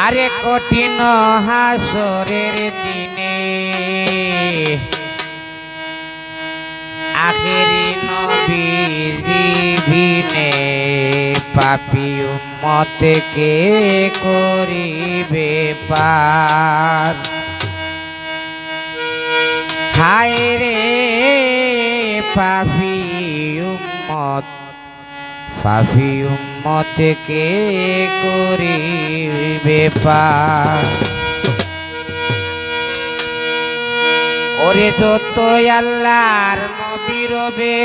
আরে কঠিন হাসরের দিনে আখেরি নবীজি বিনে পাপী উম্মতকে করিবে পার। হায় রে পাপী উম্মত, পাপী উম্মতকে করিবে পার। ওরে যত আল্লাহর নবী রবে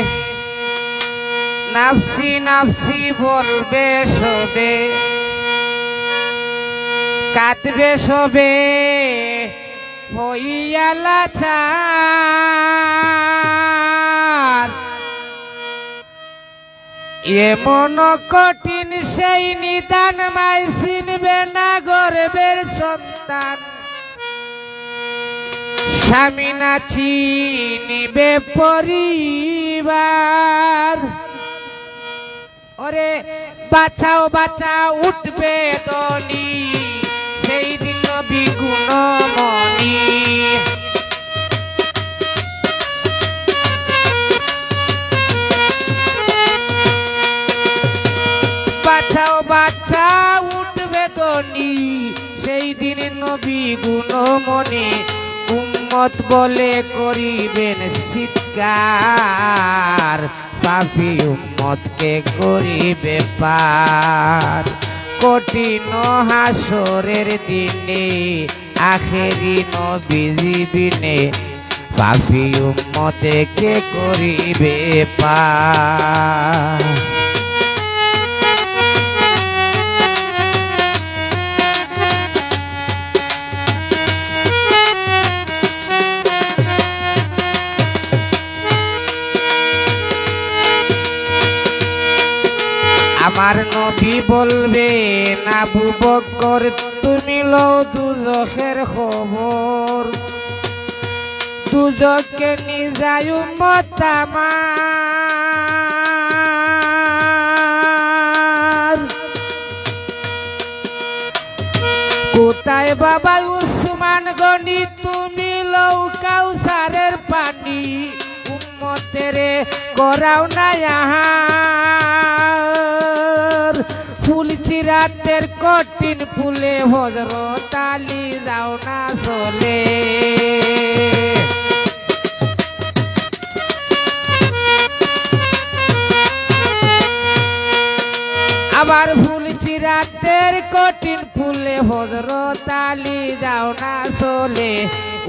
নাফসি নাফসি বলবে সবে, কাঁদবে সবে হইয়া লাচার। এমন কঠিন সেই নিদান মাই চিনবে না গর্বের সন্তান, স্বামী না চিনিবে পরিবার। ওরে বাঁচাও বাঁচাও উঠবে দনি সেই দিন নবী গুণমণি। বাঁচাও বাঁচাও উঠবে দনি সেই দিন নবী গুণমণি। উম্মত বলে করিবেন চিৎকার, পাপী উম্মতকে করিবে পার। কঠিন হাসরের দিনে আখেরি নবীজি বিনে পাপী উম্মতকে করিবে পার। আমার নবী বলবে না আবু বকর তুমি লও দুজখের খবর, দুজখকে নিজায় উম্মত আমার। কোথায় বাবা উসমান গনি তুমি লও কাউসারের পানি, উম্মতেরে করাও না আহার। ফুল চিরাতের কঠিন ফুলে হযরত আলী যাও না চলে। আবার ফুল চিরাতের কঠিন ফুলে হযরত আলী যাও না চলে।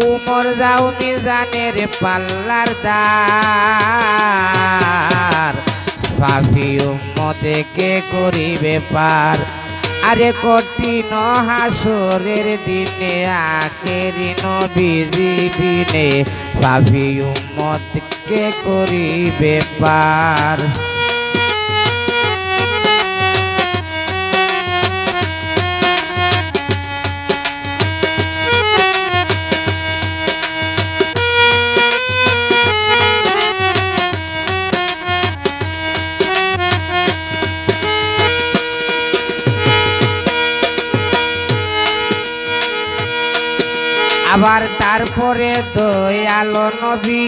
উমর যাও মিজানের পাল্লার দার, পাপী উম্মতকে করিবে পার। আরে কঠিন হাসরের দিনে আখেরি নবীজি বিনে পাপী উম্মতকে করিবে পার। আবার তারপরে দয়ালো নবী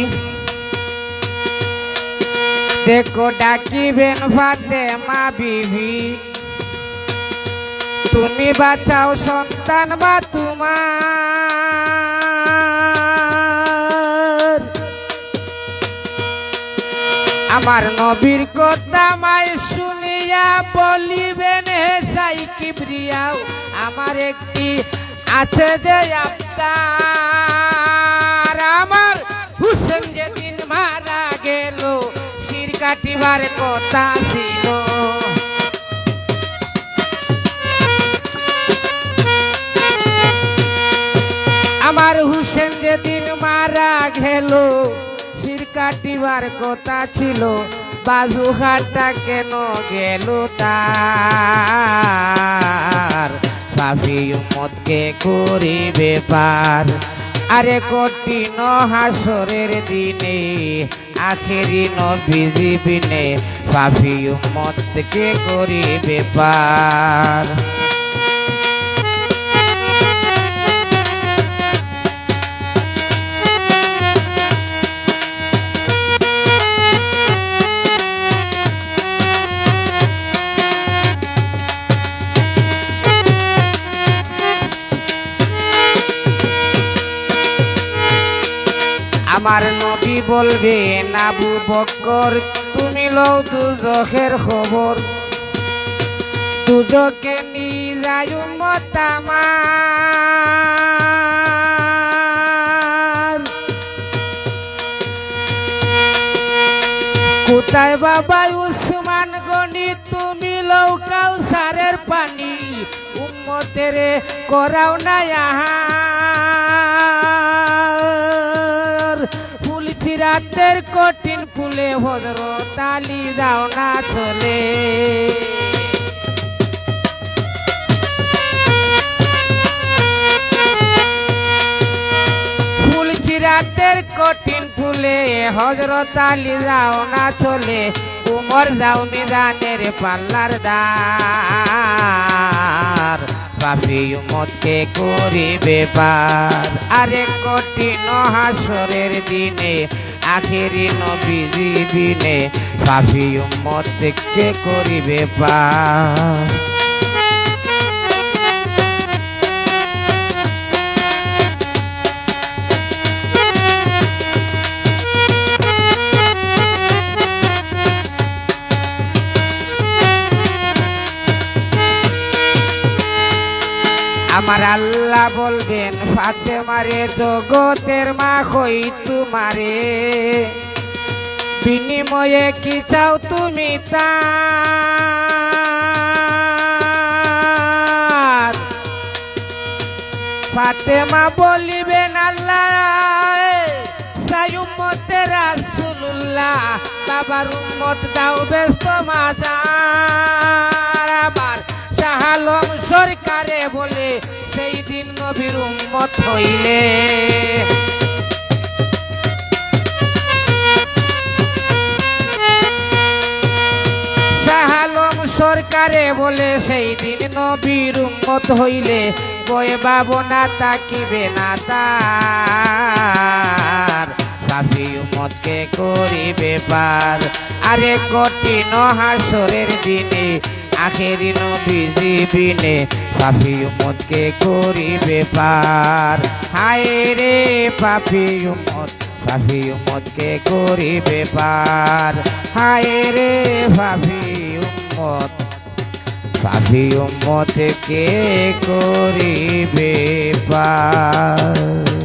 দেখো ডাকিবেন ফাতেমা বিবি, তুমি বাঁচাও সন্তান বা তোমার। আমার নবীর কথা মাই শুনিয়া বলিবেন হে সাই কিবরিয়াও আমার একটি আছে যে আবদার। আমার হুসেন যেদিন মারা গেল শির কাটিবার কথা ছিল, আমার হুসেন যেদিন মারা গেল শির কাটিবার কথা ছিল বাজুঘাটটা কেন গেল তার পাপী উম্মতকে করিবে পার আরে কঠিন হাসরের দিনে আখেরি নবীজি বিনে পাপী উম্মতকে করিবে পার আমার নবী বলবেন আবু বকর তুমি লও দুজখের খবর দুজকে নিয়ে যায় উম্মত আমার কোথায় বাবা উসমান গনি তুমি লও কাউসারের পানি উম্মতের করাও না রাতের কঠিন ফুলে হজরত আলী যাও না চলে ফুলছি রাতের কঠিন ফুলে হজরত আলী যাও না চলে উমর যাও মিজানের পাল্লার দার পাপী উম্মতকে করিবে পার আরে কঠিন হাসরের দিনে আখেরি নবীজি বিনে পাপী উম্মতকে করিবে পার আমার আল্লাহ বলবেন ফাতেমারে জগতের মা কই তোমারে বিনিময়ে কি চাও তুমি তার ফাতেমা বলিবেন আল্লাহ সাই উম্মতে রাসূলুল্লাহ বাবার উম্মত দাও ব্যস্ত মাজার আবার শাহ আলম সরকারে বলে সেই দিন নবীর উম্মত হইলে শাহ আলম সরকারে বলে সেই দিন নবীর উম্মত হইলে বয়ে বাবনা তাকিবে না তার পাপী উম্মতকে করিবে পার আরে কঠিন হাসরের দিনে আখেরি নবীজি বিনে পাপী উম্মতকে করিবে পার হায় রে পাপী উম্মতকে করিবে পার হায় রে পাপী উম্মতকে করিবে পার।